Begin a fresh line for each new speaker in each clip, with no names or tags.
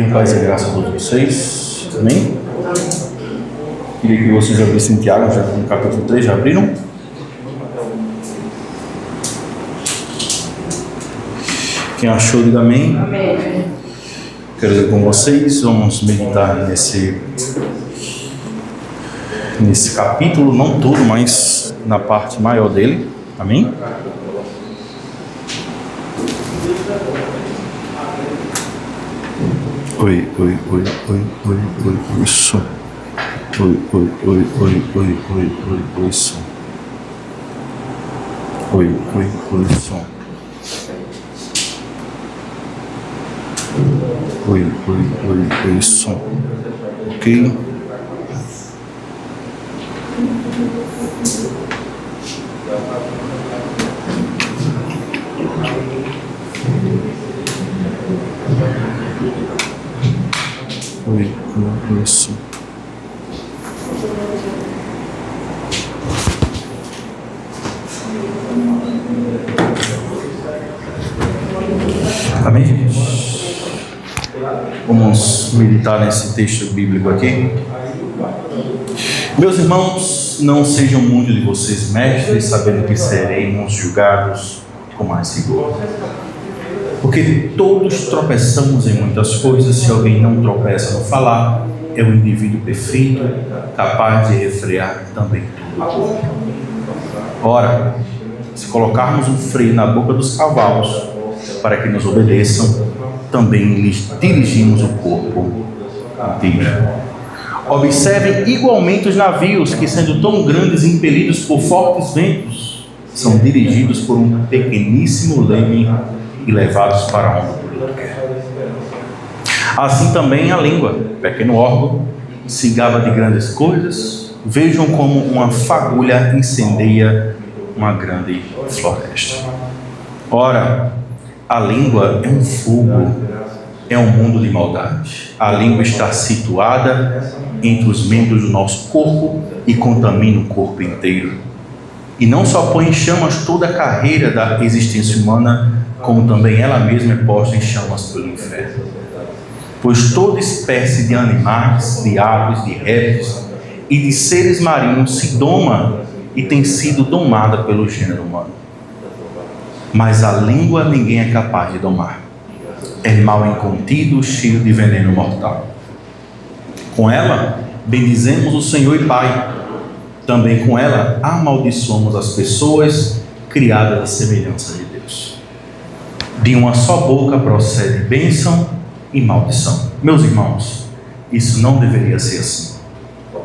paz e graça a todos vocês. Amém? Queria que vocês abrissem Tiago, já no capítulo 3, já abriram? Quem achou, diga amém.
Amém.
Quero ler com vocês, vamos meditar nesse capítulo, não todo, mas na parte maior dele. Amém? Oi, isso. Oi, som. Oi, som. Oi, som. Ok? Oi, som. Amém, gente? Vamos meditar nesse texto bíblico aqui. Meus irmãos, não sejam muitos de vocês mestres, sabendo que seremos julgados com mais rigor. Porque todos tropeçamos em muitas coisas. Se alguém não tropeça no falar, é um indivíduo perfeito, capaz de refrear também todo o corpo. Ora, se colocarmos um freio na boca dos cavalos para que nos obedeçam, também lhes dirigimos o corpo inteiro. Observem igualmente os navios que, sendo tão grandes e impelidos por fortes ventos, são dirigidos por um pequeníssimo leme e levados para onde o vento quer. Assim também a língua, pequeno órgão, se gaba de grandes coisas. Vejam como uma fagulha incendeia uma grande floresta. Ora, a língua é um fogo, é um mundo de maldade. A língua está situada entre os membros do nosso corpo e contamina o corpo inteiro. E não só põe em chamas toda a carreira da existência humana, como também ela mesma é posta em chamas pelo inferno. Pois toda espécie de animais, de aves, de répteis e de seres marinhos se doma e tem sido domada pelo gênero humano. Mas a língua ninguém é capaz de domar. É mal incontido, cheio de veneno mortal. Com ela, bendizemos o Senhor e Pai. Também com ela, amaldiçoamos as pessoas criadas à semelhança de Deus. De uma só boca procede bênção e maldição. Meus irmãos, isso não deveria ser assim.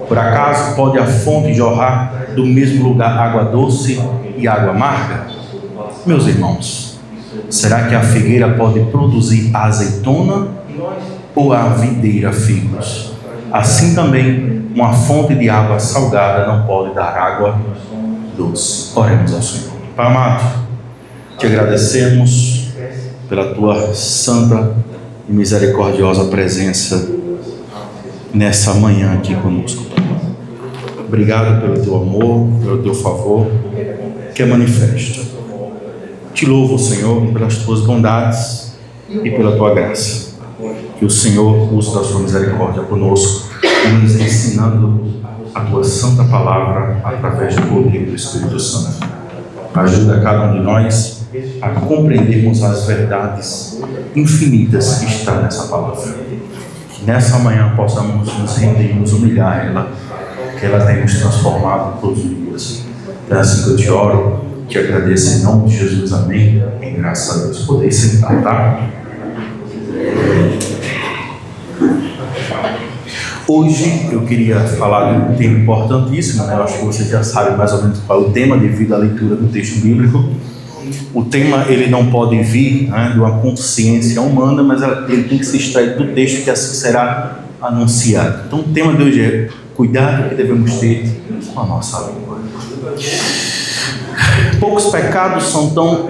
Por acaso pode a fonte jorrar do mesmo lugar água doce e água amarga? Meus irmãos, será que a figueira pode produzir a azeitona ou a videira figos? Assim também, uma fonte de água salgada não pode dar água doce. Oremos ao Senhor. Pai amado, te agradecemos pela tua santa e misericordiosa presença nessa manhã aqui conosco. Obrigado pelo teu amor, pelo teu favor que é manifesto. Te louvo, Senhor, pelas tuas bondades e pela tua graça. Que o Senhor use da sua misericórdia conosco, nos ensinando a tua santa palavra através do poder do Espírito Santo. Ajuda cada um de nós a compreendermos as verdades infinitas que estão nessa palavra. Que nessa manhã possamos nos render e nos humilhar a ela, que ela tenha nos transformado todos os dias. É assim que eu te oro, te agradeço em nome de Jesus, amém. Em graça a Deus. Poder sentar, tá? Hoje eu queria falar de um tema importantíssimo, né? Eu acho que você já sabe mais ou menos qual é o tema devido à leitura do texto bíblico. O tema ele não pode vir, né, de uma consciência humana, mas ele tem que se extrair do texto que assim será anunciado. Então o tema de hoje é cuidado que devemos ter com a nossa língua. Poucos pecados são tão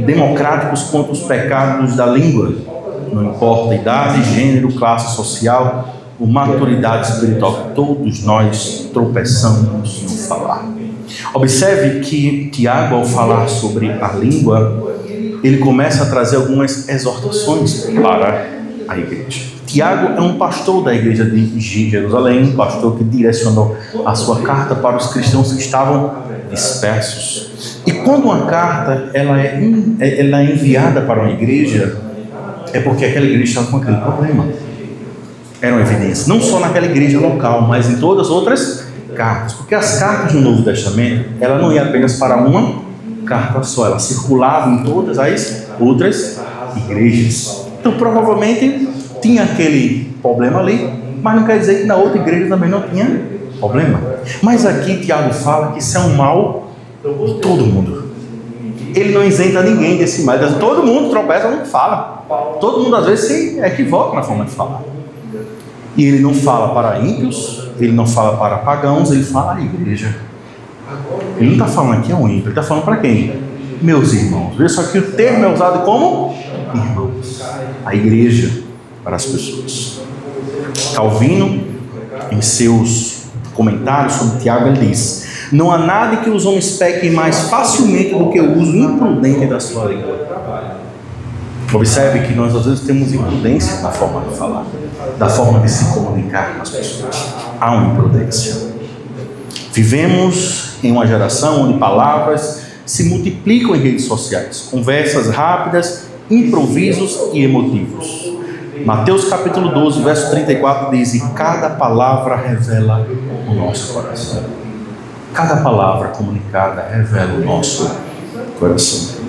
democráticos quanto os pecados da língua. Não importa idade, gênero, classe social ou maturidade espiritual, todos nós tropeçamos no falar. Observe que Tiago, ao falar sobre a língua, ele começa a trazer algumas exortações para a igreja. Tiago é um pastor da igreja de Jerusalém, um pastor que direcionou a sua carta para os cristãos que estavam dispersos. E quando uma carta ela é enviada para uma igreja, é porque aquela igreja estava com aquele problema. Era uma evidência, não só naquela igreja local, mas em todas as outras cartas. Porque as cartas do Novo Testamento, ela não ia apenas para uma carta só, ela circulava em todas as outras igrejas. Então, provavelmente, tinha aquele problema ali, mas não quer dizer que na outra igreja também não tinha problema. Mas aqui Tiago fala que isso é um mal de todo mundo. Ele não isenta ninguém desse mal. Todo mundo tropeça quando fala. Todo mundo às vezes se equivoca na forma de falar. E ele não fala para ímpios, ele não fala para pagãos, ele fala à igreja. Ele não está falando aqui a um ímpio, ele está falando para quem? Meus irmãos. Veja só que o termo é usado como irmãos. A igreja, para as pessoas. Calvino, em seus comentários sobre Tiago, ele diz: não há nada que os homens pequem mais facilmente do que o uso imprudente da sua língua. Observe que nós às vezes temos imprudência na forma de falar, da forma de se comunicar com as pessoas. Há uma imprudência. Vivemos em uma geração onde palavras se multiplicam em redes sociais, conversas rápidas, improvisos e emotivos. Mateus capítulo 12, verso 34 diz: e cada palavra revela o nosso coração. Cada palavra comunicada revela o nosso coração.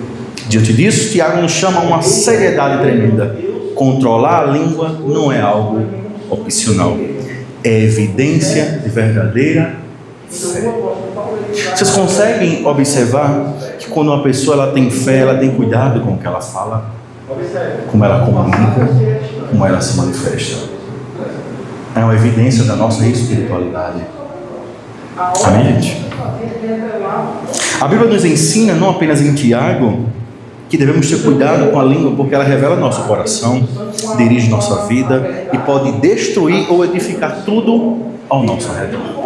Diante disso, Tiago nos chama a uma seriedade tremenda. Controlar a língua não é algo opcional. É evidência de verdadeira fé. Vocês conseguem observar que quando uma pessoa ela tem fé, ela tem cuidado com o que ela fala, como ela comunica, como ela se manifesta. É uma evidência da nossa espiritualidade. Amém, gente? A Bíblia nos ensina, não apenas em Tiago, que devemos ter cuidado com a língua, porque ela revela nosso coração, dirige nossa vida e pode destruir ou edificar tudo ao nosso redor.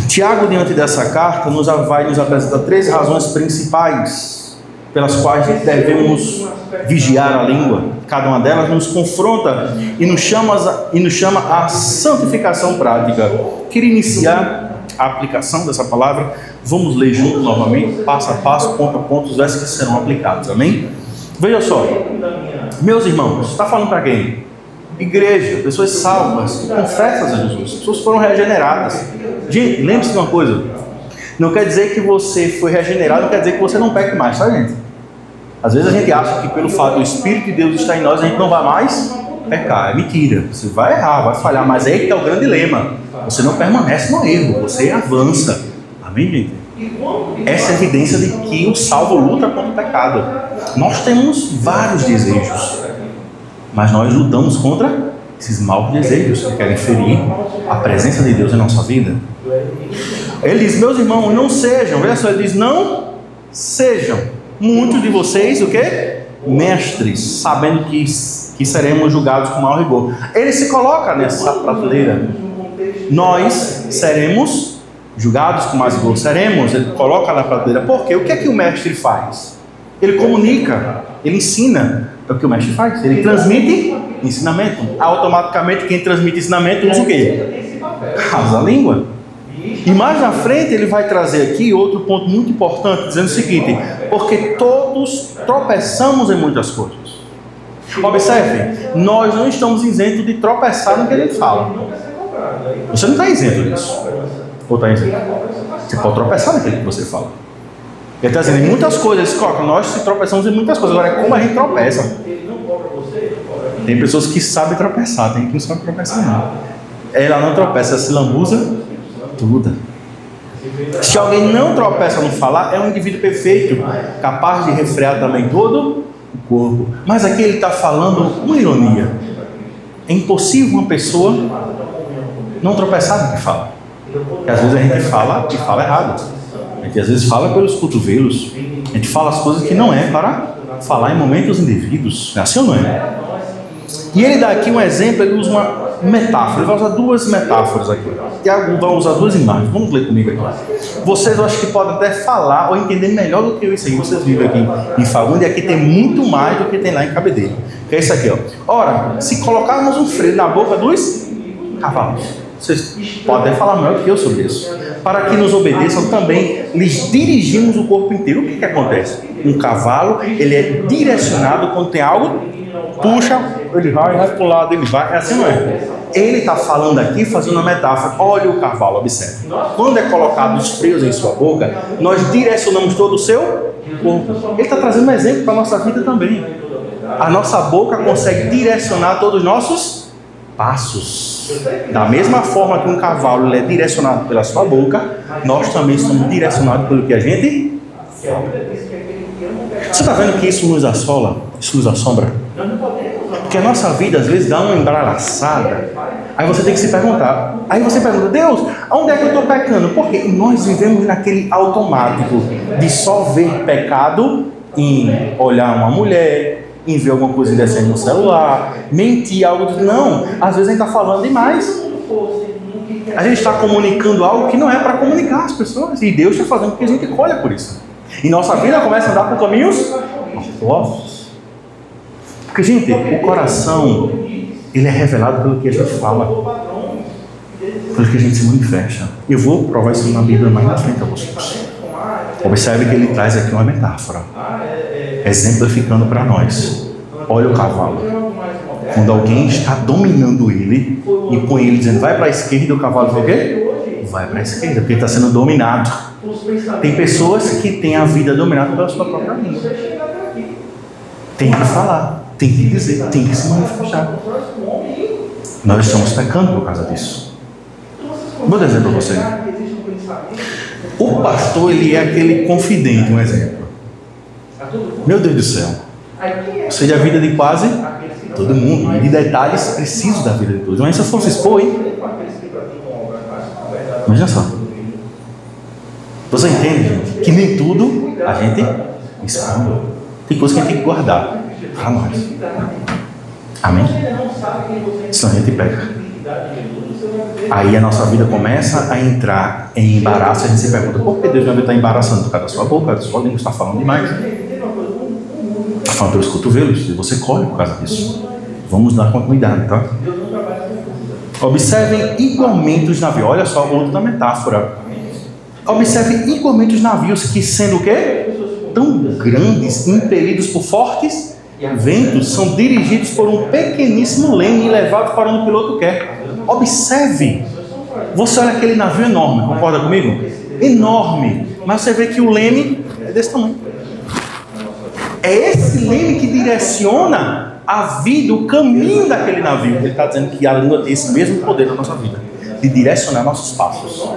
Tiago, diante dessa carta, vai nos apresentar 3 razões principais pelas quais devemos vigiar a língua. Cada uma delas nos confronta e nos chama à santificação prática. Queria iniciar a aplicação dessa palavra. Vamos ler junto novamente, passo a passo, ponto a ponto, os versos que serão aplicados. Amém? Veja só, meus irmãos, está falando para quem? Igreja, pessoas salvas, que confessam a Jesus, pessoas que foram regeneradas. Gente, lembre-se de uma coisa: não quer dizer que você foi regenerado, não quer dizer que você não peque mais, tá, gente? Às vezes a gente acha que pelo fato do Espírito de Deus estar em nós, a gente não vai mais pecar. É mentira, você vai errar, vai falhar, mas é aí que está o grande lema: você não permanece no erro, você avança. Amém, gente? Essa é a evidência de que o salvo luta contra o pecado. Nós temos vários desejos, mas nós lutamos contra esses maus desejos que querem ferir a presença de Deus em nossa vida. Ele diz: meus irmãos, não sejam, veja só, ele diz: não sejam muitos de vocês, o quê? Mestres, sabendo que seremos julgados com mau rigor. Ele se coloca nessa prateleira. Nós seremos julgados com mais rigor. Seremos, ele coloca na prateleira. Por quê? O que é que o mestre faz? Ele comunica, ele ensina. É o que o mestre faz. Ele transmite ensinamento. Automaticamente quem transmite ensinamento usa o quê? Usa a língua. E mais na frente ele vai trazer aqui outro ponto muito importante, dizendo o seguinte: porque todos tropeçamos em muitas coisas. Observe, nós não estamos isentos de tropeçar no que ele fala. Você não está isento disso. Ou está isento? Você pode tropeçar naquilo que você fala. Ele está dizendo, em muitas coisas, nós se tropeçamos em muitas coisas. Agora, é como a gente tropeça. Tem pessoas que sabem tropeçar, tem que não sabe tropeçar não. Ela não tropeça, ela se lambuza tudo. Se alguém não tropeça no falar, é um indivíduo perfeito, capaz de refrear também todo o corpo. Mas aqui ele está falando uma ironia. É impossível uma pessoa não tropeçar no que fala. Porque às vezes a gente fala e fala errado. A gente às vezes fala pelos cotovelos. A gente fala as coisas que não é para falar em momentos indevidos. É assim ou não é? E ele dá aqui um exemplo, ele usa uma metáfora. Ele vai usar 2 metáforas aqui. Tiago vai usar 2 imagens. Vamos ler comigo aqui. Vocês, eu acho que podem até falar ou entender melhor do que eu isso aí. Vocês vivem aqui em Fagundes e aqui tem muito mais do que tem lá em Cabedelo. Que é isso aqui, ó. Ora, se colocarmos um freio na boca dos cavalos, vocês podem falar melhor do que eu sobre isso. Para que nos obedeçam também, lhes dirigimos o corpo inteiro. O que acontece? Um cavalo, ele é direcionado quando tem algo, puxa, ele vai para o lado, ele vai. É assim, não é? Ele está falando aqui, fazendo uma metáfora. Olha o cavalo, observe. Quando é colocado os freios em sua boca, nós direcionamos todo o seu corpo. Ele está trazendo um exemplo para a nossa vida também. A nossa boca consegue direcionar todos os nossos passos. Da mesma forma que um cavalo ele é direcionado pela sua boca, nós também somos direcionados pelo que a gente fala. Você está vendo que isso nos assola? Isso nos assombra? Porque a nossa vida às vezes dá uma embaraçada. Aí você tem que se perguntar. Aí você pergunta, Deus, onde é que eu estou pecando? Porque nós vivemos naquele automático de só ver pecado em olhar uma mulher, em ver alguma coisa indecente no celular, mentir, algo do... Não, às vezes a gente está falando demais. A gente está comunicando algo que não é para comunicar às pessoas. E Deus está fazendo com que a gente colha por isso. E nossa vida começa a andar por caminhos tortuosos. Porque, gente, o coração, ele é revelado pelo que a gente fala, pelo que a gente se manifesta. Eu vou provar isso na Bíblia mais na frente a vocês. Observe que ele traz aqui uma metáfora, exemplificando para nós. Olha o cavalo. Quando alguém está dominando ele e põe ele dizendo, vai para a esquerda, o cavalo vai o quê? Vai para a esquerda, porque ele está sendo dominado. Tem pessoas que têm a vida dominada pela sua própria língua. Tem que falar, tem que dizer, tem que se manifestar. Nós estamos pecando por causa disso. Vou dizer para você. O pastor, ele é aquele confidente, um exemplo. Meu Deus do céu. Ou seja, a vida de quase todo mundo. E de detalhes precisos da vida de todos. Mas se eu fosse expor, hein? Imagina só. Você entende, gente? Que nem tudo a gente expõe. Tem coisa que a gente tem que guardar para nós. Amém? Senão a gente peca. Aí a nossa vida começa a entrar em embaraço. A gente se pergunta, por que Deus não está embaraçando por causa da sua boca, da sua língua, está falando demais? Está falando pelos cotovelos, e você corre por causa disso. Vamos dar continuidade, tá? Observem igualmente os navios. Olha só, outra metáfora. Observe igualmente os navios que, sendo o quê? Tão grandes, impelidos por fortes ventos, são dirigidos por um pequeníssimo leme e levados para onde o piloto quer. Observe. Você olha aquele navio enorme, concorda comigo? Enorme. Mas você vê que o leme é desse tamanho. É esse leme que direciona a vida, o caminho daquele navio. Ele está dizendo que a língua tem esse mesmo poder na nossa vida, de direcionar nossos passos.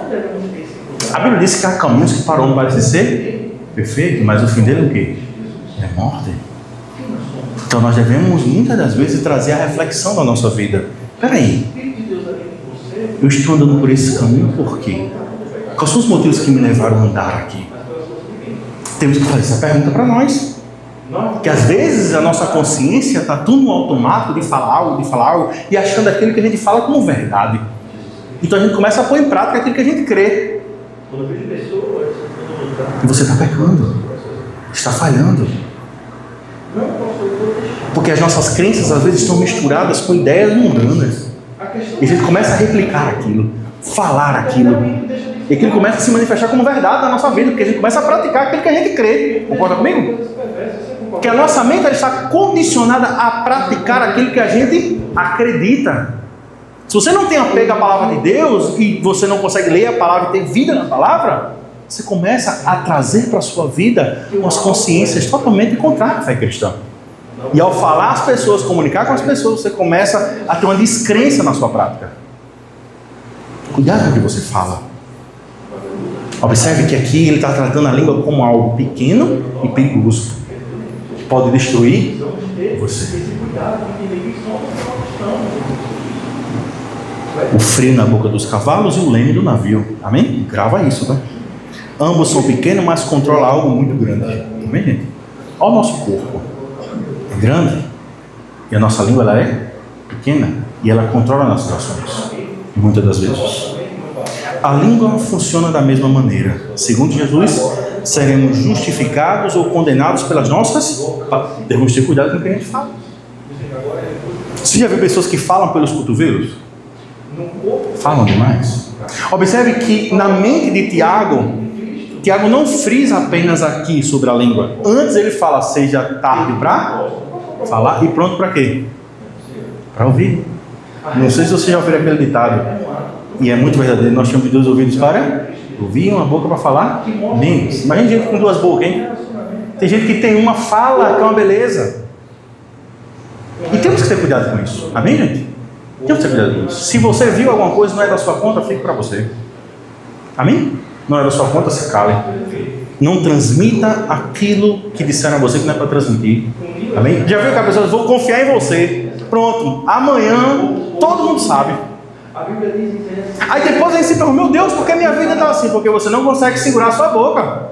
A Bíblia diz que há caminhos que para o homem parecem ser perfeitos, mas o fim dele é o quê? É morte. Então nós devemos muitas das vezes trazer a reflexão da nossa vida. Espera aí, eu estou andando por esse caminho por quê? Quais são os motivos que me levaram a andar aqui? Temos que fazer essa pergunta para nós. Que às vezes a nossa consciência está tudo no automático de falar algo e achando aquilo que a gente fala como verdade. Então a gente começa a pôr em prática aquilo que a gente crê. E você está pecando, está falhando. Porque as nossas crenças às vezes estão misturadas com ideias mundanas. E a gente começa a replicar aquilo, falar aquilo. E aquilo começa a se manifestar como verdade na nossa vida, porque a gente começa a praticar aquilo que a gente crê. Concorda comigo? Porque a nossa mente está condicionada a praticar aquilo que a gente acredita. Se você não tem apego à palavra de Deus e você não consegue ler a palavra e ter vida na palavra, você começa a trazer para a sua vida umas consciências totalmente contrárias à fé cristã. E ao falar às pessoas, comunicar com as pessoas, você começa a ter uma descrença na sua prática. Cuidado com o que você fala. Observe que aqui ele está tratando a língua como algo pequeno e perigoso. Pode destruir você. O freio na boca dos cavalos e o leme do navio. Amém? Grava isso, tá? Ambos são pequenos, mas controlam algo muito grande. Amém, gente? Olha o nosso corpo. É grande. E a nossa língua, ela é pequena. E ela controla nossas ações. Muitas das vezes. A língua funciona da mesma maneira. Segundo Jesus, seremos justificados ou condenados pelas nossas... Devemos ter cuidado com o que a gente fala. Você já viu pessoas que falam pelos cotovelos? Falam demais. Observe que na mente de Tiago, Tiago não frisa apenas aqui sobre a língua. Antes ele fala, seja tarde para falar e pronto para quê? Para ouvir. Não sei se você já ouviu aquele ditado, e é muito verdadeiro, nós temos 2 ouvidos para ouvir e uma boca para falar menos. Imagina gente com 2 bocas, hein? Tem gente que tem uma fala, que é uma beleza. E temos que ter cuidado com isso. Amém, gente? Temos que ter cuidado com isso. Se você viu alguma coisa não é da sua conta, fique para você. Amém? Não é da sua conta, se cale. Não transmita aquilo que disseram a você que não é para transmitir. Amém? Já viu que a pessoa diz, vou confiar em você. Pronto, amanhã todo mundo sabe. Aí depois a gente se pergunta, meu Deus, por que minha vida está assim? Porque você não consegue segurar a sua boca.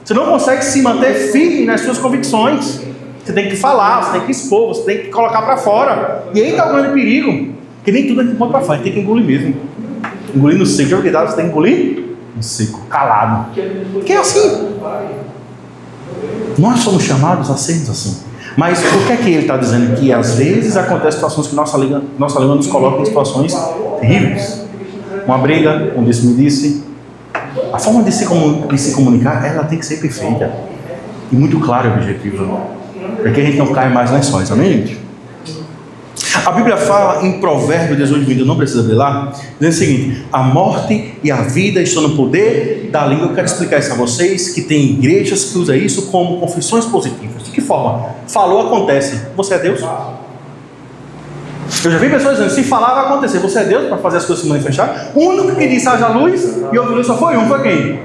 Você não consegue se manter firme nas suas convicções. Você tem que falar, você tem que expor, você tem que colocar para fora. E aí está o grande perigo. Que nem tudo a gente pode para fora, a gente tem que engolir mesmo. Engolir no seco, você tem que engolir no seco, calado. Que é assim. Nós somos chamados a sermos assim. Mas por que é que ele está dizendo que às vezes acontecem situações que nossa língua nos coloca em situações terríveis? Uma briga, um disse-me-disse. A forma de se comunicar, ela tem que ser perfeita. E muito clara e objetiva. Para que a gente não caia mais lençóis, amém, gente? A Bíblia fala em Provérbios 18:20, não precisa abrir lá, dizendo o seguinte: a morte e a vida estão no poder da língua. Eu quero explicar isso a vocês, que tem igrejas que usam isso como confissões positivas. De que forma? Falou, acontece. Você é Deus? Eu já vi pessoas dizendo, se falar vai acontecer. Você é Deus para fazer as coisas se manifestar? O único que disse haja luz e houve luz só foi um, foi quem?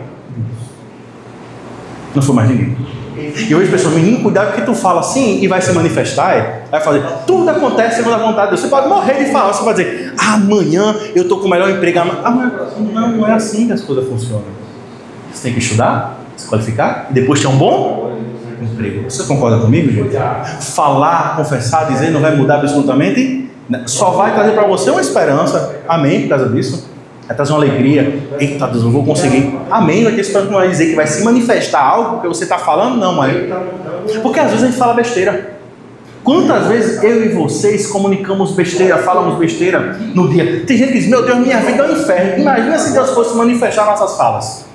Não foi mais ninguém. E eu vejo pessoas, menino, cuidado porque tu fala assim e vai se manifestar, vai fazer, tudo acontece segundo a vontade de Deus. Você pode morrer de falar, você pode dizer, amanhã eu estou com o melhor emprego. Não é assim que as coisas funcionam. Você tem que estudar, se qualificar e depois ter um bom emprego. Você concorda comigo, gente? Falar, confessar, dizer não vai mudar absolutamente, só vai trazer para você uma esperança. Amém, por causa disso. Vai trazer uma alegria. Eita Deus, eu vou conseguir. Amém, vai ter esperança, não vai dizer que vai se manifestar algo que você está falando, não, mas porque às vezes a gente fala besteira. Quantas vezes eu e vocês comunicamos besteira, falamos besteira no dia? Tem gente que diz, meu Deus, minha vida é um inferno. Imagina se Deus fosse manifestar nossas falas.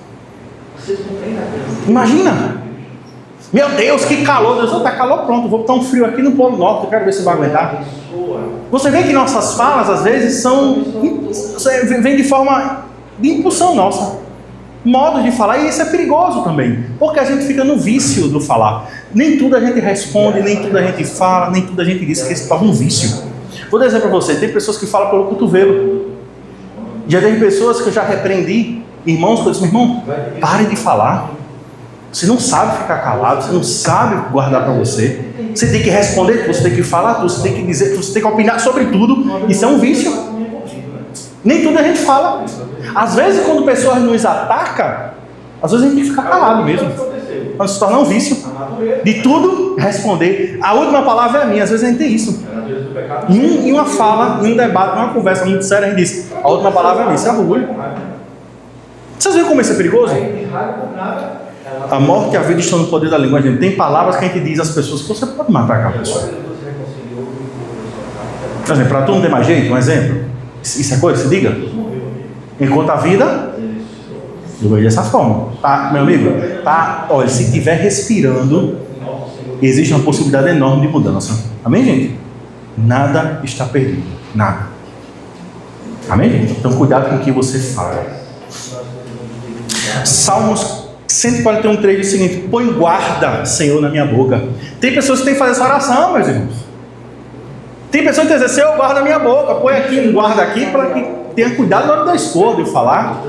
Imagina. Meu Deus, que calor. Deus, está calor, pronto, vou botar um frio aqui no Polo Norte, eu quero ver se vai aguentar. Você vê que nossas falas às vezes vem de forma de impulsão nossa, modo de falar, e isso é perigoso também, porque a gente fica no vício do falar. Nem tudo a gente responde, nem tudo a gente fala, nem tudo a gente diz, que se torna um vício. Vou dizer para você, tem pessoas que falam pelo cotovelo. Já tem pessoas que eu já repreendi, irmãos, que eu disse, meu irmão, pare de falar. Você não sabe ficar calado, você não sabe guardar para você. Você tem que responder, você tem que falar, você tem que dizer, você tem que opinar sobre tudo. Isso é um vício. Nem tudo a gente fala. Às vezes, quando pessoas nos atacam, às vezes a gente tem que ficar calado mesmo. Mas se torna um vício. De tudo responder. A última palavra é minha. Às vezes a gente tem isso. Em uma fala, em um debate, em uma conversa muito séria, a gente diz, a última palavra é minha. Isso é orgulho. Vocês veem como isso é perigoso? A morte e a vida estão no poder da língua. Gente, tem palavras que a gente diz às pessoas que você pode matar aquela pessoa. Por exemplo, para tu não ter mais jeito, um exemplo. Isso é coisa, se diga. Enquanto a vida, eu vejo dessa forma. Tá, meu amigo? Tá, olha, se estiver respirando, existe uma possibilidade enorme de mudança. Amém, gente? Nada está perdido. Nada. Amém, gente? Então, cuidado com o que você fala. Salmos 141:3 diz o seguinte: põe guarda, Senhor, na minha boca. Tem pessoas que têm que fazer essa oração, meus irmãos. Tem pessoas que têm que dizer, Senhor, guarda a minha boca. Põe aqui um guarda aqui para que tenha cuidado na hora da expor, de falar.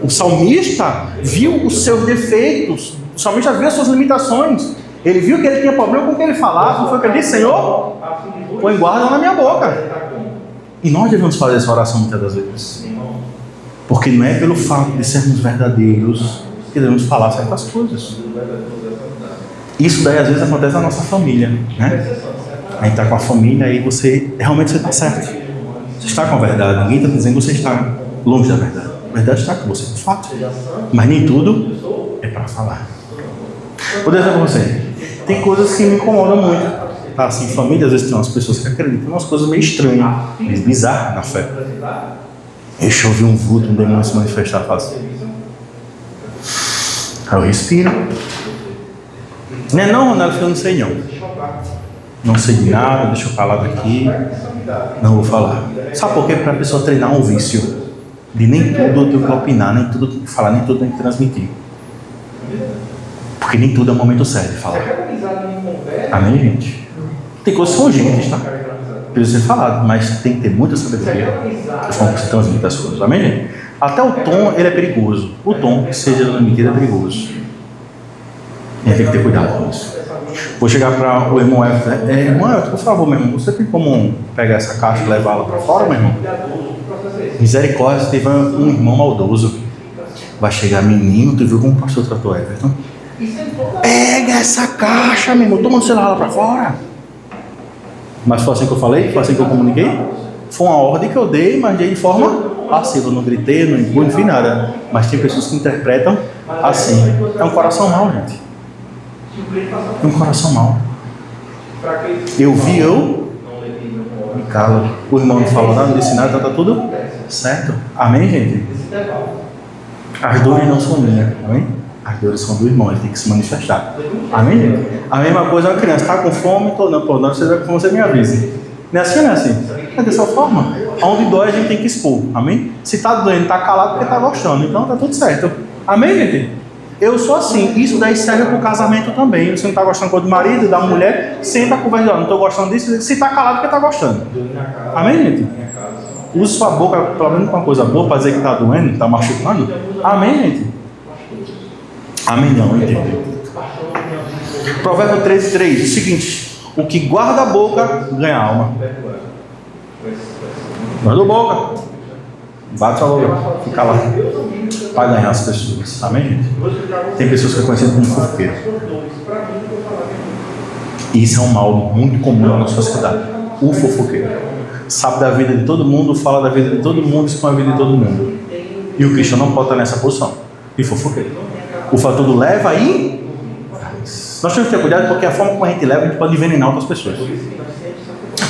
O salmista viu os seus defeitos. O salmista viu as suas limitações. Ele viu que ele tinha problema com o que ele falava. Não foi o que ele disse, Senhor, põe guarda na minha boca. E nós devemos fazer essa oração muitas das vezes. Porque não é pelo fato de sermos verdadeiros que devemos falar certas coisas. Isso daí às vezes acontece na nossa família, né? A gente está com a família e você está certo. Você está com a verdade. Ninguém está dizendo que você está longe da verdade. A verdade está com você, de fato. Mas nem tudo é para falar. Vou dizer para você, tem coisas que me incomodam muito. tá assim, família, às vezes tem umas pessoas que acreditam em umas coisas meio estranhas, meio bizarras na fé. Deixa eu ver um vulto, um demônio se manifestar fácil. Aí eu respiro. Não, Ronaldo, eu não sei não. Não sei de nada, deixa eu falar daqui. Não vou falar. Sabe por quê? Para a pessoa treinar um vício. De nem tudo eu tenho que opinar, nem tudo eu tenho que falar, nem tudo eu tenho que transmitir. Porque nem tudo é o momento certo de falar. Amém, gente? Tem coisas que são urgentes, tá? Precisa ser falado, mas tem que ter muita sabedoria da forma que você transmite as coisas. Amém, gente? Até o tom, ele é perigoso. O tom que seja transmitido é perigoso. E a gente tem que ter cuidado com isso. Vou chegar para o irmão Everton. Irmão Everton, por favor, meu irmão, você tem como pegar essa caixa e levá-la para fora, meu irmão? Misericórdia, teve um irmão maldoso. Vai chegar, menino, tu viu como o pastor tratou Everton? Pega essa caixa, meu irmão, toma o celular lá para fora. Mas foi assim que eu falei? Foi assim que eu comuniquei? Foi uma ordem que eu dei, mas dei de forma passiva. Eu não gritei, não empurrei, não fiz nada. Mas tem pessoas que interpretam assim. É um coração mau, gente. É um coração mau. Eu vi, me calo. O irmão não falou nada, não disse nada, tá tudo certo. Amém, gente? As dores não são minhas, amém? As dores são do irmão, ele tem que se manifestar. Amém, gente? A mesma coisa, uma criança está com fome, estou não, pô, não, você me avise. Não é assim, não é assim? É dessa forma. Onde dói a gente tem que expor, amém? Se está doendo, está calado porque está gostando, então está tudo certo. Amém, gente? Eu sou assim, isso daí serve para o casamento também. Você não está gostando do marido, da mulher, senta com o não estou gostando disso, se está calado porque está gostando. Amém, gente? Use sua boca, pelo menos com uma coisa boa, para dizer que está doendo, está machucando. Amém, gente? Amém, não, entendo. Provérbio 13:3, o seguinte: o que guarda a boca, ganha a alma. Guarda a boca, bate a boca, fica lá, para ganhar as pessoas. Amém, gente? Tem pessoas que é conhecidas como fofoqueiro. E isso é um mal muito comum na nossa sociedade. O fofoqueiro sabe da vida de todo mundo, fala da vida de todo mundo, expõe a vida de todo mundo. E o cristão não pode estar nessa posição de fofoqueiro. O fator do leva aí. Nós temos que ter cuidado porque a forma como a gente leva, a gente pode envenenar outras pessoas.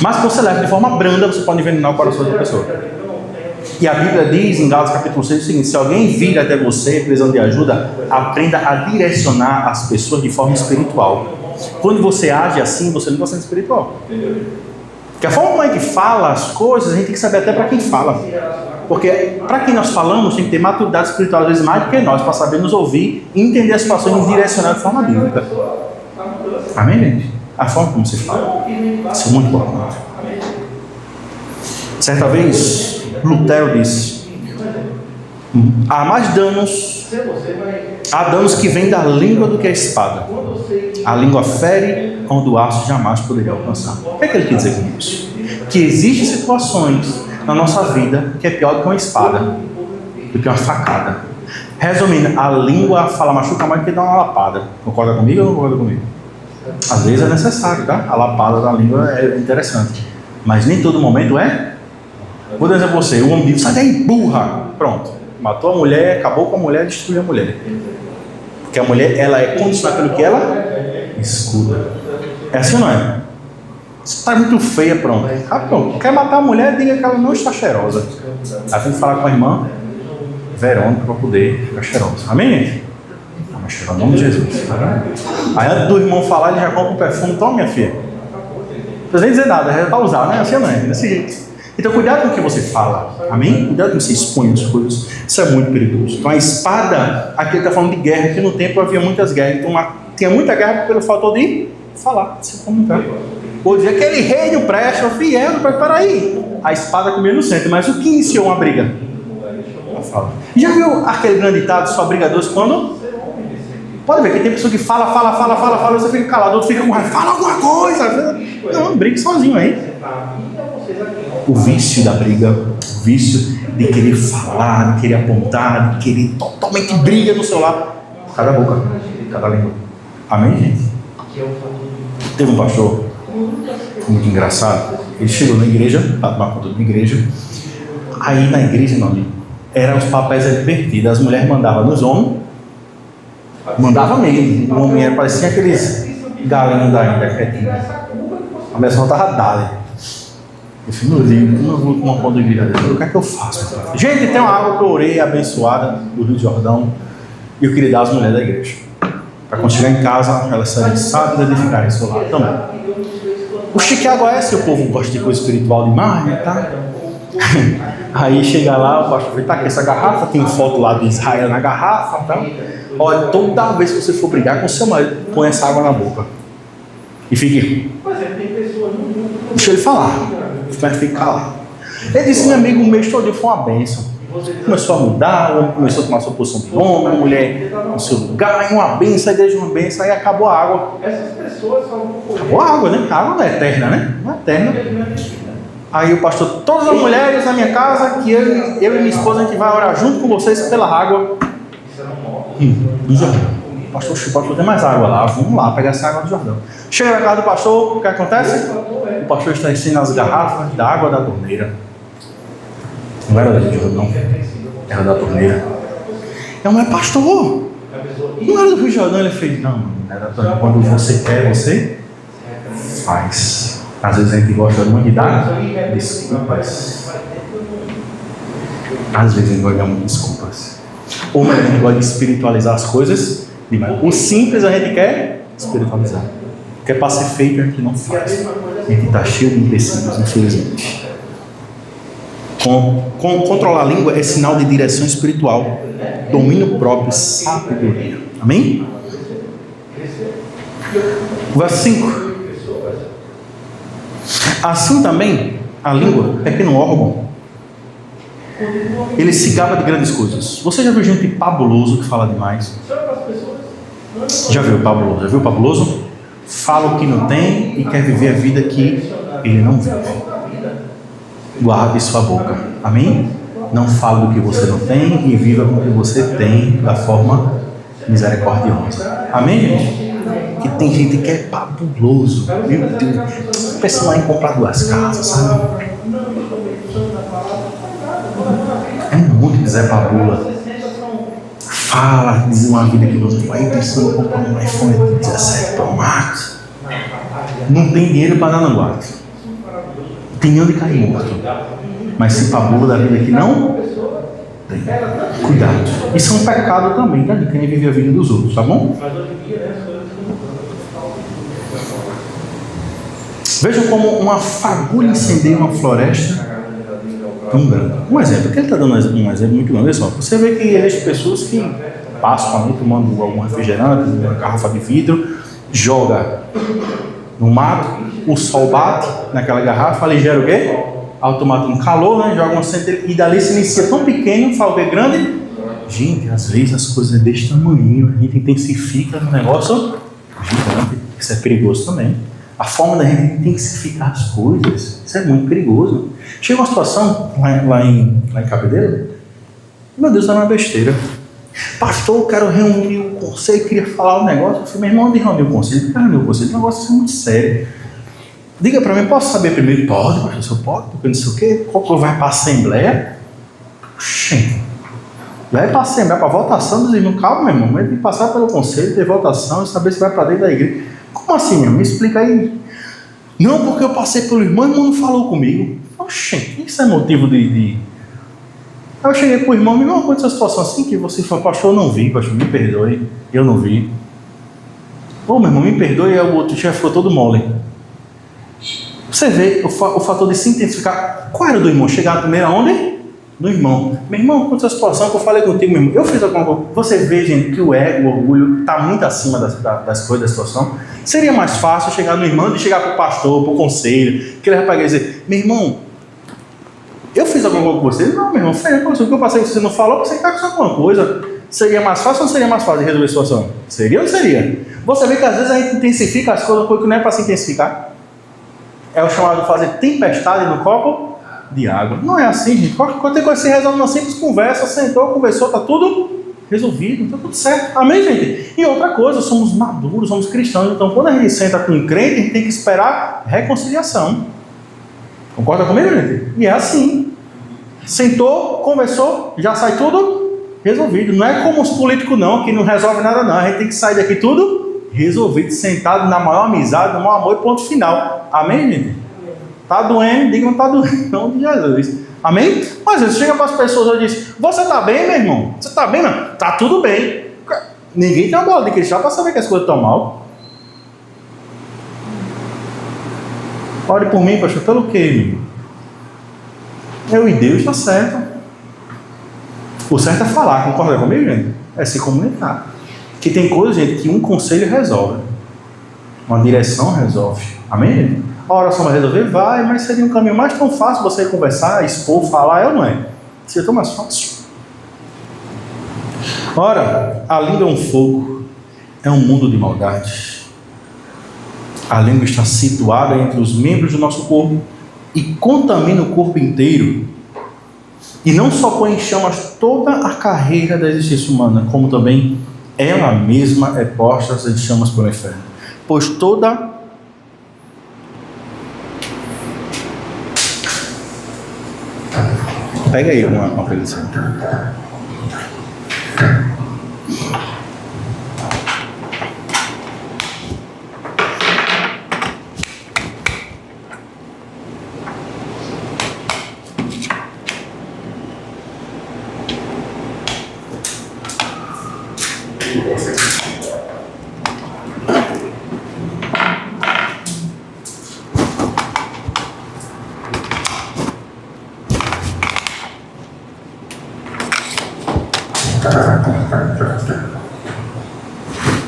Mas se você leva de forma branda, você pode envenenar o coração da outra pessoa. E a Bíblia diz em Gálatas capítulo 6 o seguinte: se alguém vir até você precisando de ajuda, aprenda a direcionar as pessoas de forma espiritual. Quando você age assim, você não está sendo espiritual. Porque a forma como a gente fala as coisas, a gente tem que saber até para quem fala. Porque para quem nós falamos, tem que ter maturidade espiritual, às vezes mais do que nós, para saber nos ouvir e entender a situação e direcionar de forma bíblica. Amém, gente? A forma como se fala. Isso é muito importante. Certa vez, Lutero disse: há mais danos, há danos que vêm da língua do que a espada. A língua fere onde o aço jamais poderia alcançar. O que é que ele quer dizer com isso? Que existem situações na nossa vida que é pior do que uma espada, do que uma facada. Resumindo, a língua fala machuca mais do que dá uma lapada. Concorda comigo ou não concorda comigo? Às vezes é necessário, tá? A lapada da língua é interessante, mas nem todo momento é. Vou dizer a você: o homem diz, sai daí, burra. Pronto, matou a mulher, acabou com a mulher, destruiu a mulher. Porque a mulher, ela é condicionada pelo que ela escuta. É assim ou não é? Se está muito feia, pronto. Ah, pronto. Quer matar a mulher, diga que ela não está cheirosa. Aí tem que falar com a irmã Verônica para poder ficar cheirosa. Amém, gente? Vamos cheirar o nome de Jesus. Aí antes do irmão falar, ele já compra um perfume. Toma, minha filha. Não precisa nem dizer nada, já para usar, né? Assim não é, desse jeito. Então cuidado com o que você fala. Amém? Cuidado com o que você expõe as coisas. Isso é muito perigoso. Então a espada, aqui ele está falando de guerra, que no tempo havia muitas guerras. Então tinha muita guerra pelo fator de falar, de se comunicar. Ou dizer, aquele rei não presta, o fiel não presta. Peraí, a espada comia no centro, mas o que iniciou uma briga? A fala. Já viu aquele grande ditado, só briga dois quando? Pode ver que tem pessoa que fala, você fica calado, outro fica com raiva, fala alguma coisa. Não, briga sozinho aí. O vício da briga, o vício de querer falar, de querer apontar, de querer totalmente briga no seu lado. Cada boca, cada língua. Amém, gente? Teve um pastor, foi muito engraçado. Ele chegou na igreja, para tomar conta de uma igreja. Aí na igreja, não, eram os papéis invertidos. As mulheres mandavam nos homens, mandava mesmo. O homem parecia aqueles galinhos da cretina. A minha sogra estava dada. Eu falei, meu Deus, eu não vou com uma ponta de igreja. O que é que eu faço? Gente, tem uma água que eu orei, abençoada, do Rio de Jordão, e eu queria dar às mulheres da igreja. Para quando chegar em casa, elas serem sábias e edificarem seu lar também. O chique água é, se o povo gosta de coisa espiritual demais, né, tá? Aí chega lá, o pastor fala, tá aqui essa garrafa, tem foto lá de Israel na garrafa, tá? Olha, toda vez que você for brigar com seu marido, põe essa água na boca. E fique. Deixa ele falar. Vai ficar lá. Ele disse, meu amigo, o mês todo foi uma bênção. Começou a mudar, o homem começou a tomar sua posição de homem, a mulher no seu lugar, uma bênção, a igreja uma bênção, aí acabou a água. Acabou a água, né? A água não é eterna, né? Não é eterna. Aí o pastor, todas as mulheres na minha casa, que eu e minha esposa, a gente vai orar junto com vocês pela água. Do Jordão. Pastor, tem mais água lá, vamos lá pegar essa água do Jordão. Chega na casa do pastor, o que acontece? O pastor está ensinando as garrafas da água da torneira. Não era do Jordão, era da torneira. Não é pastor, não era do Rio Jordão. Ele fez, não, era da torneira. Quando você quer, você faz. Às vezes a gente gosta muito de dar desculpas. Às vezes a gente gosta de dar desculpas. Ou melhor, a gente gosta de espiritualizar as coisas demais. O simples a gente quer espiritualizar. Porque para ser feito a gente não faz. A gente está cheio de empecilhos, infelizmente. Controlar a língua é sinal de direção espiritual, domínio próprio, sabedoria. Amém? Verso 5. Assim também, a língua, pequeno órgão, ele se gaba de grandes coisas. Você já viu gente pabuloso que fala demais? Já viu pabuloso? Já viu pabuloso? Fala o que não tem e quer viver a vida que ele não vive. Guarde sua boca. Amém? Não fale do que você não tem e viva com o que você tem da forma misericordiosa. Amém, gente? Que tem gente que é pabuloso. Meu Deus. Pensa lá em comprar 2 casas, sabe? É muito que Zé Pabula. Fala, diz uma vida que não tem. Aí pensando em comprar um iPhone 17 Pro Max. Não tem dinheiro para dar no guarda. Tem onde cair morto. Mas se pabula da vida que não tem. Cuidado. Isso é um pecado também, tá? De quem vive a vida dos outros, tá bom? Vejam como uma fagulha incendeia uma floresta tão grande. Um exemplo, porque ele está dando um exemplo muito grande. Olha só, você vê que existem pessoas que passam ali tomando algum refrigerante, uma garrafa de vidro, joga no mato, o sol bate naquela garrafa, ali gera o quê? Automaticamente um calor, né? Joga uma centelha e dali se inicia tão pequeno, fala o que é grande. Gente, às vezes as coisas é desse tamanho, a gente intensifica no negócio gigante. Isso é perigoso também. A forma da gente intensificar as coisas, isso é muito perigoso. Chega uma situação lá em Cabedelo, meu Deus, era uma besteira. Pastor, eu quero reunir o conselho, queria falar um negócio. Eu falei, meu irmão, onde reunir o conselho? Eu quero reunir o conselho, o negócio é muito sério. Diga para mim, posso saber primeiro? Pode, pastor, pode, porque não sei o quê. Qual vai para a Assembleia? Oxê, vai para a Assembleia, para a votação dos irmãos. Calma, meu irmão, tem que passar pelo conselho, ter votação e saber se vai para dentro da igreja. Como assim, meu irmão? Me explica aí. Não, porque eu passei pelo irmão e o irmão não falou comigo. Oxê, isso é motivo de... Aí eu cheguei pro irmão, me aconteceu essa situação assim que você falou, pastor, eu não vi, pastor, me perdoe, eu não vi. Ô, meu irmão, me perdoe, e o outro já ficou todo mole. Você vê o fator de se intensificar. Qual era do irmão? Chegar primeiro aonde? Do irmão. Meu irmão, aconteceu essa situação que eu falei contigo, meu irmão. Eu fiz alguma coisa. Você vê, gente, que o ego, o orgulho está muito acima das coisas, da situação. Seria mais fácil chegar no irmão do que chegar para o pastor, para o conselho, que ele vai pegar e dizer, meu irmão, eu fiz alguma coisa com você? Não, meu irmão, o que eu passei que você não falou, você está com alguma coisa. Seria mais fácil ou não seria mais fácil de resolver a situação? Seria ou não seria? Você vê que às vezes a gente intensifica as coisas, coisa que não é para se intensificar. É o chamado de fazer tempestade no copo de água. Não é assim, gente. Qualquer coisa se resolve numa simples conversa, sentou, conversou, está tudo resolvido, está tudo certo. Amém, gente? E outra coisa, somos maduros, somos cristãos, então quando a gente senta com um crente, a gente tem que esperar reconciliação. Concorda comigo, gente? E é assim. Sentou, conversou, já sai tudo resolvido. Não é como os políticos não, que não resolve nada não. A gente tem que sair daqui tudo resolvido, sentado na maior amizade, no maior amor e ponto final. Amém, gente? Tá doendo, diga não tá doendo, em nome de Jesus. Amém? Mas você chega para as pessoas e diz: você tá bem, meu irmão? Você tá bem, não? Tá tudo bem. Ninguém tem uma bola de cristal para saber que as coisas estão mal. Ore por mim, pastor. Pelo quê, irmão? Eu e Deus está certo. O certo é falar, concorda comigo, gente? É se comunicar. Que tem coisas, gente, que um conselho resolve. Uma direção resolve. Amém, gente? A oração vai resolver? Vai, mas seria um caminho mais tão fácil você conversar, expor, falar, é ou não é? Seria tão mais fácil. Ora, a língua é um fogo, é um mundo de maldade. A língua está situada entre os membros do nosso corpo e contamina o corpo inteiro. E não só põe em chamas toda a carreira da existência humana, como também ela mesma é posta em chamas pelo inferno. Pois toda pega aí uma coisa assim.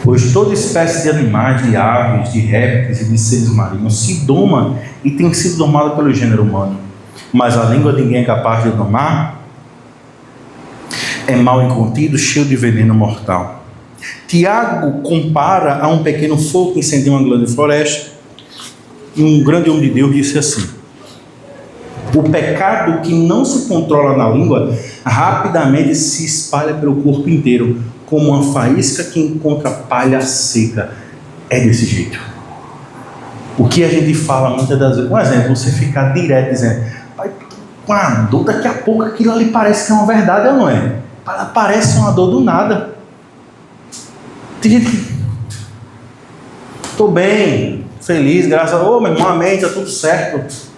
Pois toda espécie de animais, de aves, de répteis e de seres marinhos se doma e tem sido domada pelo gênero humano. Mas a língua de ninguém é capaz de domar. É mal incontido, cheio de veneno mortal. Tiago compara a um pequeno fogo que incendia uma grande floresta. E um grande homem de Deus disse assim: o pecado que não se controla na língua rapidamente se espalha pelo corpo inteiro, como uma faísca que encontra palha seca. É desse jeito. O que a gente fala muitas das vezes, por exemplo, você ficar direto dizendo: pai, com a dor, daqui a pouco aquilo ali parece que é uma verdade ou não é? Parece uma dor do nada. Tem gente que: estou bem, feliz, graças a Deus, meu irmão, amém, está tudo certo.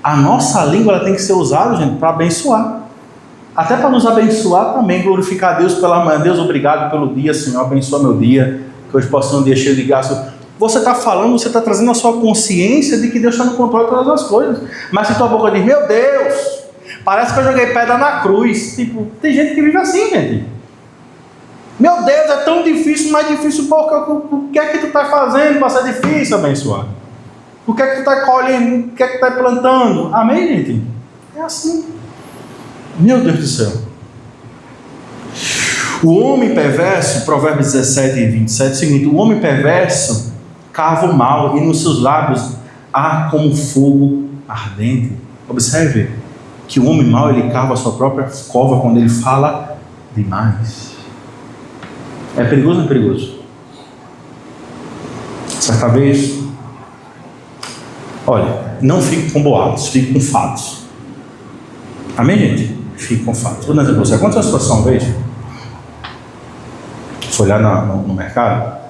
A nossa língua ela tem que ser usada, gente, para abençoar. Até para nos abençoar também, glorificar a Deus pela manhã. Deus, obrigado pelo dia, Senhor, abençoa meu dia, que hoje possa ser um dia cheio de graça. Você está falando, você está trazendo a sua consciência de que Deus está no controle de todas as coisas. Mas se tua boca diz: meu Deus, parece que eu joguei pedra na cruz. Tipo, tem gente que vive assim, gente. Meu Deus, é tão difícil, mais difícil porque o que é que tu está fazendo para ser difícil abençoar? O que é que tu está colhendo? O que é que tu está plantando? Amém, gente? É assim. Meu Deus do céu. O homem perverso, Provérbios 17 e 27, é o seguinte: o homem perverso cava o mal e nos seus lábios há como fogo ardente. Observe que o homem mau, ele cava a sua própria cova quando ele fala demais. É perigoso ou não é perigoso? Certa vez, olha, não fique com boatos, fique com fatos. Amém, gente? Fique com fatos. Vou dizer para você: aconteceu a situação uma vez, foi olhar no mercado.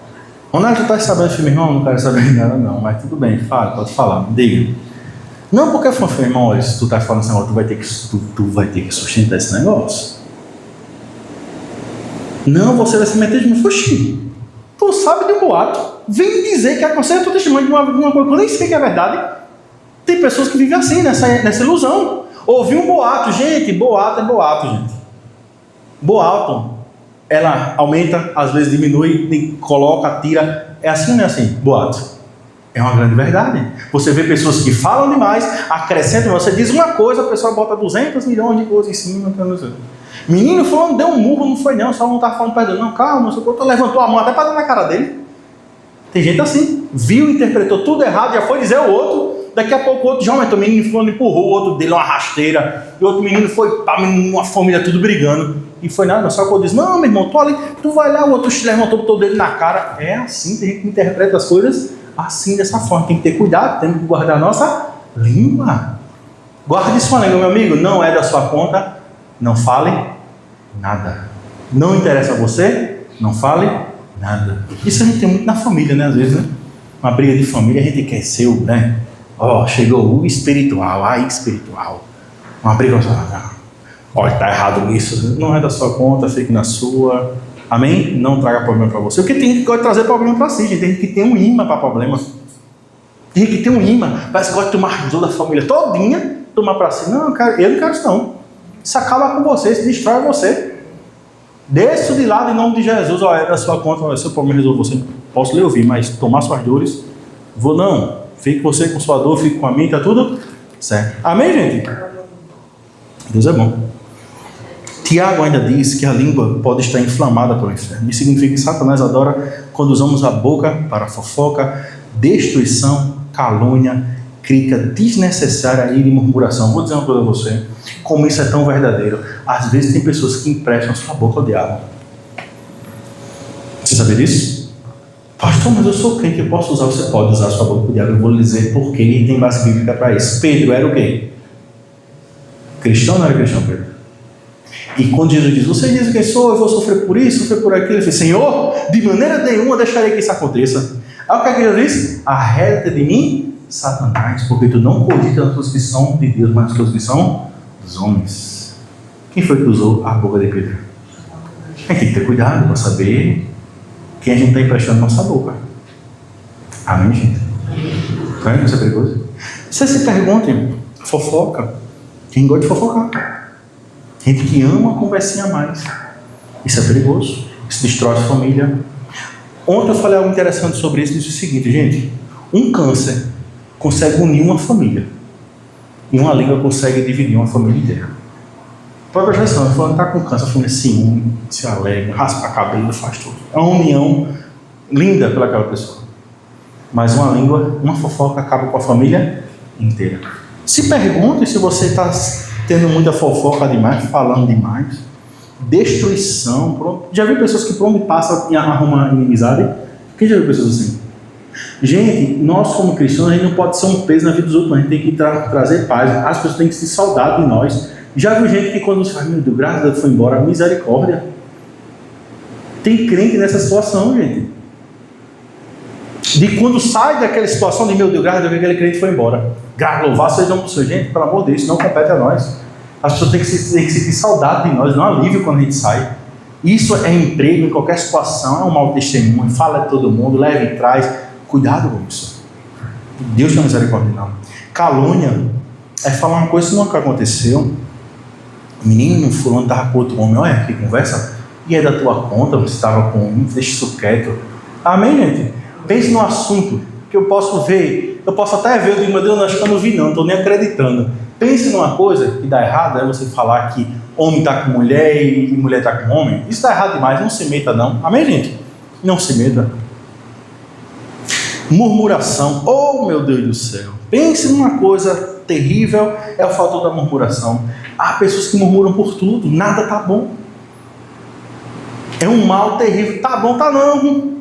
Ronaldo, tu está sabendo, filho, irmão? Não quero saber nada não, mas tudo bem, fala, pode falar, diga. Não, porque foi, irmão, olha, se tu está falando assim, tu vai ter que sustentar esse negócio. Não, você vai se meter de mim. Oxi, tu sabe de um boato, vem dizer que aconselha teu testemunho de uma coisa que eu nem sei que é verdade. Tem pessoas que vivem assim, nessa ilusão. Ouvi um boato, gente, boato é boato, gente. Boato, ela aumenta, às vezes diminui, coloca, tira. É assim ou não é assim? Boato. É uma grande verdade. Você vê pessoas que falam demais, acrescentam, você diz uma coisa, a pessoa bota 200 milhões de coisas em cima. Menino falando, deu um murro, não foi não, só não está falando perto. Não, calma, o outro levantou a mão até para dar na cara dele. Tem gente assim, viu, interpretou tudo errado, já foi dizer o outro. Daqui a pouco o outro já aumentou, o menino fulano empurrou, o outro dele uma rasteira, e o outro menino foi, uma família tudo brigando, e foi nada, só que eu disse: não, meu irmão, tô ali, tu vai lá, o outro levantou todo ele na cara. É assim, tem gente que interpreta as coisas assim, dessa forma. Tem que ter cuidado, tem que guardar a nossa língua. Guarde sua língua, meu amigo, não é da sua conta, não fale nada. Não interessa a você, não fale nada. Isso a gente tem muito na família, né? Às vezes, né? Uma briga de família, a gente quer ser o, né? Ó, chegou o espiritual, a espiritual. Uma briga, olha, tá errado isso, não é da sua conta, fique na sua. Amém? Não traga problema para você. Porque tem gente que gosta de trazer problema para si, gente. Tem gente que tem um imã para problema. Tem gente que tem um imã, parece que gosta de tomar toda a família todinha, tomar para si. Não, eu não quero isso não. Isso acaba com você, isso destrói você. Desço de lado em nome de Jesus. Olha, é da sua conta, olha, seu problema resolve você. Posso lhe ouvir, mas tomar suas dores, vou não. Fique você com sua dor, fique com a minha, tá tudo certo. Amém, gente? Deus é bom. Tiago ainda diz que a língua pode estar inflamada pelo inferno. Isso significa que Satanás adora quando usamos a boca para fofoca, destruição, calúnia, crítica desnecessária e de murmuração. Vou dizer uma coisa a você, como isso é tão verdadeiro. Às vezes tem pessoas que emprestam sua boca ao diabo. Você sabia disso? Pastor, mas eu sou crente, eu posso usar? Você pode usar sua boca para o diabo. Eu vou lhe dizer porque ele tem base bíblica para isso. Pedro era o quê? Cristão ou não era cristão, Pedro? E quando Jesus diz, você diz quem sou, eu vou sofrer por isso, sofrer por aquilo, ele fez, Senhor, de maneira nenhuma deixarei que isso aconteça. Aí o que é que Jesus diz? Arreda de mim, Satanás, porque tu não cogitas as coisas que são de Deus, mas as coisas que são dos homens. Quem foi que usou a boca de Pedro? A gente tem que ter cuidado para saber quem a gente está emprestando nossa boca. Amém, gente? Não é isso é perigoso? Você se perguntem, fofoca. Quem gosta de fofocar? Gente que ama uma conversinha a mais. Isso é perigoso. Isso destrói a família. Ontem eu falei algo interessante sobre isso. Disse o seguinte, gente. Um câncer consegue unir uma família. E uma língua consegue dividir uma família inteira. Pode prestar atenção. Quando está com câncer, a família se une, se alegra, raspa a cabelo, faz tudo. É uma união linda pelaquela pessoa. Mas uma língua, uma fofoca acaba com a família inteira. Se pergunte se você está tendo muita fofoca demais, falando demais, destruição. Pronto. Já viu pessoas que por onde passa e arruma inimizade? Quem já viu pessoas assim? Gente, nós como cristãos, a gente não pode ser um peso na vida dos outros, a gente tem que trazer paz. As pessoas têm que se saudar de nós. Já viu gente que quando faz, meu Deus, graças a Deus foi embora, misericórdia. Tem crente nessa situação, gente. De quando sai daquela situação de meu Deus, graças a Deus, aquele crente foi embora. Louvar seja o nome do Senhor. Gente, pelo amor de Deus, isso não compete a nós. As pessoas têm que sentir saudade de nós, não alívio quando a gente sai. Isso é emprego em qualquer situação, é um mau testemunho, fala de todo mundo, leva e traz. Cuidado com isso. Deus tem misericórdia, não. Calúnia é falar uma coisa que nunca aconteceu. Menino, fulano estava com outro homem, olha que conversa, e é da tua conta, você estava com um, deixa isso quieto. Amém, gente? Pense no assunto que eu posso ver, eu posso até ver, eu digo, meu Deus, acho que eu não vi não estou nem acreditando. Pense numa coisa que dá errado, é você falar que homem está com mulher e mulher está com homem. Isso dá errado demais, não se meta não. Amém, gente? Não se meta. Murmuração, oh meu Deus do céu. Pense numa coisa terrível, é o fator da murmuração. Há pessoas que murmuram por tudo, nada está bom. É um mal terrível, tá bom, tá não.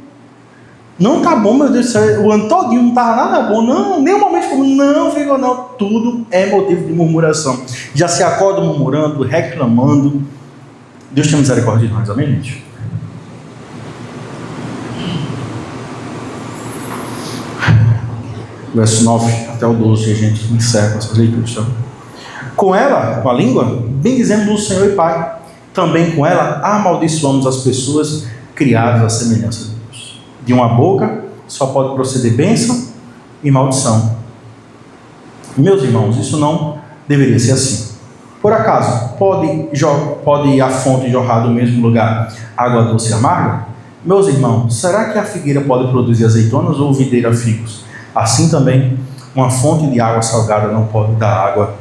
Não tá bom, meu Deus do céu, o ano todinho não tava nada bom, não, nem um momento como não ficou não, tudo é motivo de murmuração. Já se acorda murmurando, reclamando. Deus tem misericórdia de nós, amém, gente? Verso 9 até o 12, a gente encerra essas leituras. Tá? Com ela, com a língua, bendizemos o Senhor e Pai. Também com ela amaldiçoamos as pessoas criadas à semelhança de Deus. De uma boca só pode proceder bênção e maldição. Meus irmãos, isso não deveria ser assim. Por acaso, pode a fonte jorrar do mesmo lugar água doce e amarga? Meus irmãos, será que a figueira pode produzir azeitonas ou videira figos? Assim também, uma fonte de água salgada não pode dar água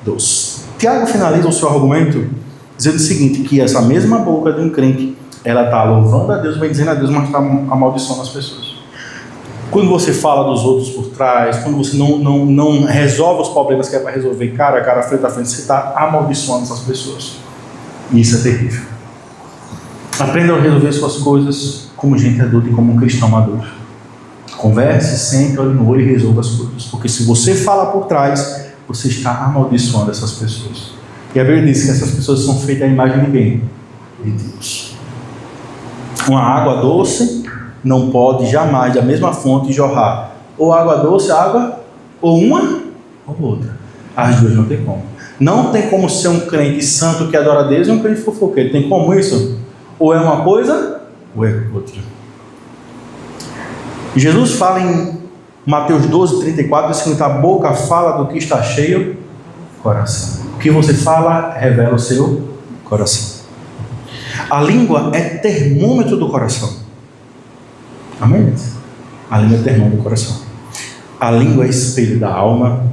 doce. Tiago finaliza o seu argumento dizendo o seguinte, que essa mesma boca de um crente, ela está louvando a Deus, bendizendo a Deus, mas está amaldiçoando as pessoas. Quando você fala dos outros por trás, quando você não resolve os problemas que é para resolver cara a cara, frente a frente, você está amaldiçoando essas pessoas. E isso é terrível. Aprenda a resolver suas coisas como gente adulta e como um cristão maduro. Converse, sente, olhe no olho e resolva as coisas. Porque se você fala por trás, você está amaldiçoando essas pessoas. E a Bíblia diz que essas pessoas são feitas à imagem de quem? De Deus. Uma água doce não pode jamais da mesma fonte jorrar ou água doce, água, ou uma ou outra. As duas não tem como. Não tem como ser um crente santo que adora a Deus e um crente fofoqueiro. Tem como isso? Ou é uma coisa ou é outra. Jesus fala em Mateus 12, 34, diz que a boca fala do que está cheio o coração. O que você fala revela o seu coração. A língua é termômetro do coração. Amém? A língua é termômetro do coração. A língua é espelho da alma.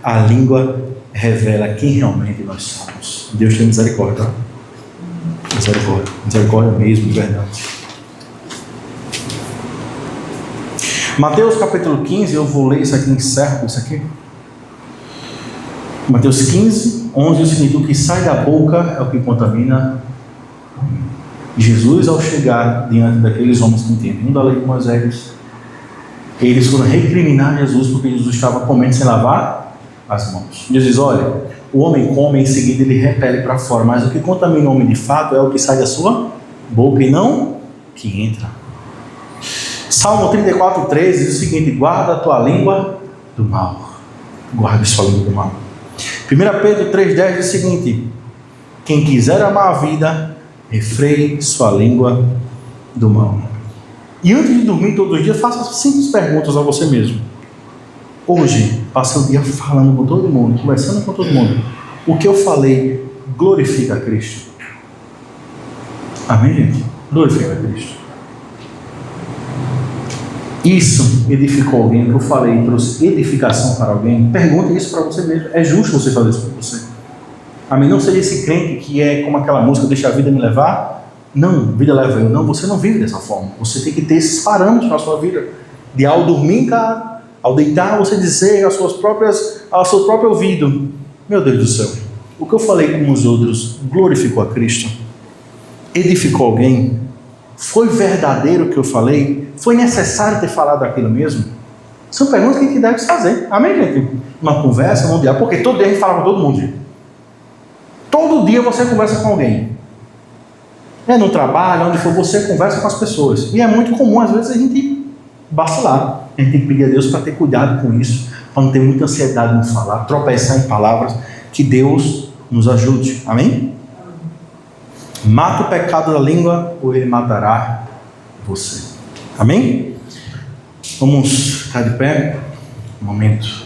A língua revela quem realmente nós somos. Deus tem misericórdia, tá? Misericórdia. Misericórdia mesmo, de verdade. Mateus capítulo 15, eu vou ler isso aqui, encerro com isso aqui. Mateus 15, 11, o seguinte: o que sai da boca é o que contamina. Jesus, ao chegar diante daqueles homens que entendiam da lei de Moisés, eles foram recriminar Jesus porque Jesus estava comendo sem lavar as mãos. Jesus diz: olha, o homem come e em seguida ele repele para fora, mas o que contamina o homem de fato é o que sai da sua boca e não que entra. Salmo 34, 13 diz o seguinte: guarda a tua língua do mal. Guarda a sua língua do mal. 1 Pedro 3,10 diz o seguinte: quem quiser amar a vida, refreie sua língua do mal. E antes de dormir todos os dias, faça simples perguntas a você mesmo. Hoje, passei o dia falando com todo mundo, conversando com todo mundo. O que eu falei glorifica a Cristo? Amém, gente? Glorifica a Cristo. Isso edificou alguém? O que eu falei trouxe edificação para alguém? Pergunte isso para você mesmo. É justo você fazer isso para você. Amém? Não seja esse crente que é como aquela música, deixa a vida me levar. Não, vida leva eu. Não, você não vive dessa forma. Você tem que ter esses parâmetros na sua vida. De ao dormir, ao deitar, você dizer ao seu próprio ouvido: meu Deus do céu, o que eu falei com os outros glorificou a Cristo? Edificou alguém? Foi verdadeiro o que eu falei? Foi necessário ter falado aquilo mesmo? São perguntas que a gente deve fazer. Amém, gente? Uma conversa, um diálogo, porque todo dia a gente fala com todo mundo. Gente. Todo dia você conversa com alguém. No trabalho, onde for, você conversa com as pessoas. E é muito comum, às vezes, a gente vacilar. A gente tem que pedir a Deus para ter cuidado com isso, para não ter muita ansiedade em falar, tropeçar em palavras. Que Deus nos ajude. Amém? Mata o pecado da língua, ou ele matará você. Amém? Vamos ficar de pé. Um momento.